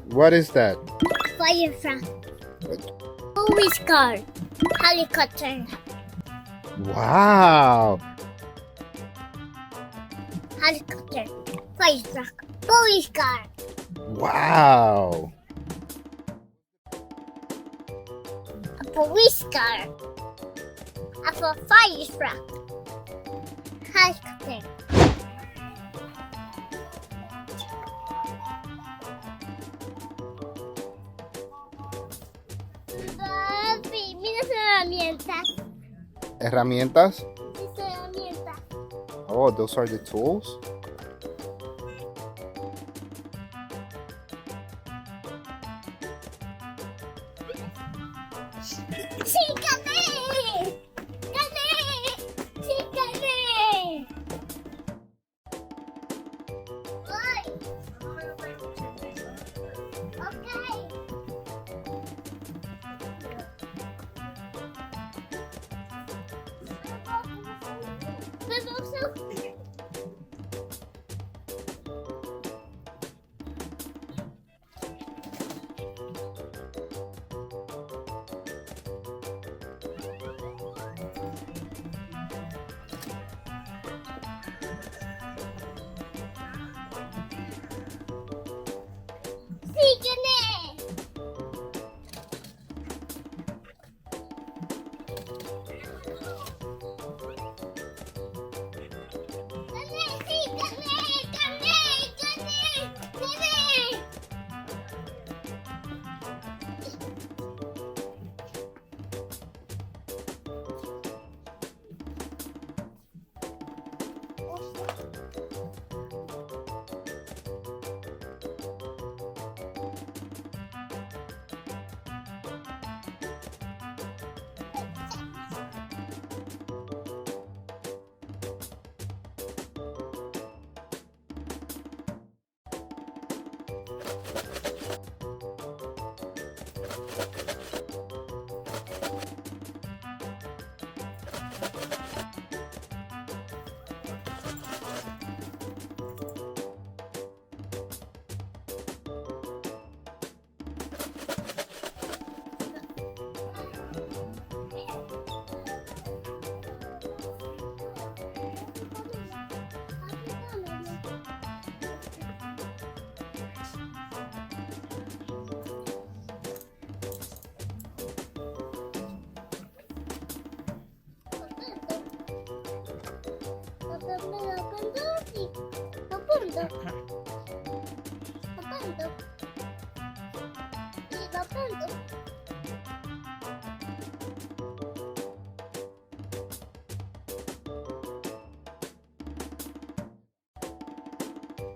What is that? Firefly. Police car. Helicopter. Wow. Helicopter. Fire truck. Police car. Wow. A police car. A fire truck. Helicopter. Mira sus herramientas. Herramientas? Sus herramientas. Oh, those are the tools? Sí, gané. Gané. Sí, gané. Ay. Okay. Sí, gané. Gané, sí, gané, gané, gané, gané.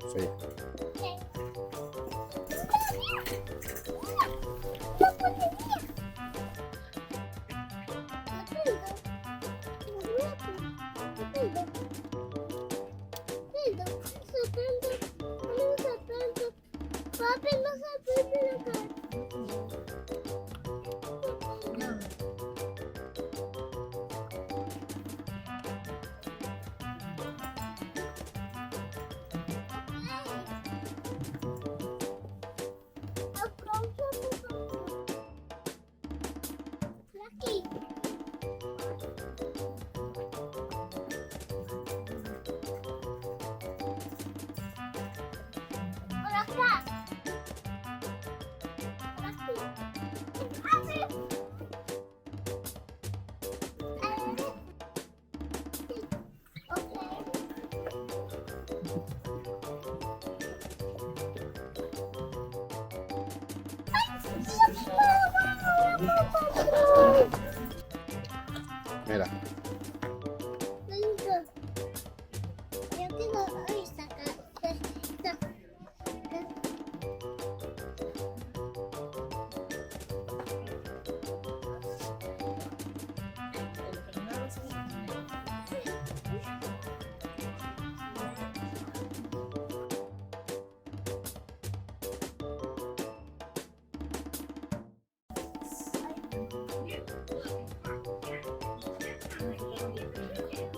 Sí. Papi, no se prende la cara. Lucky. Por acá. Por aquí. Okay.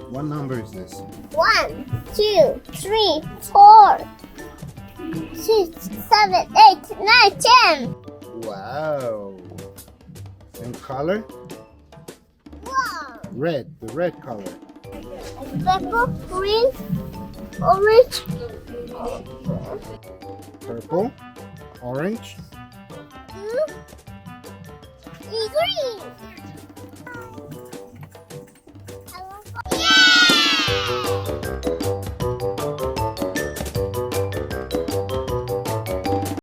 What number is this? 1, 2, 3, 4, 6, 7, 8, 9, 10. Wow. And color? Wow. Red, the red color. Purple, green, orange, Purple, orange, blue, and green.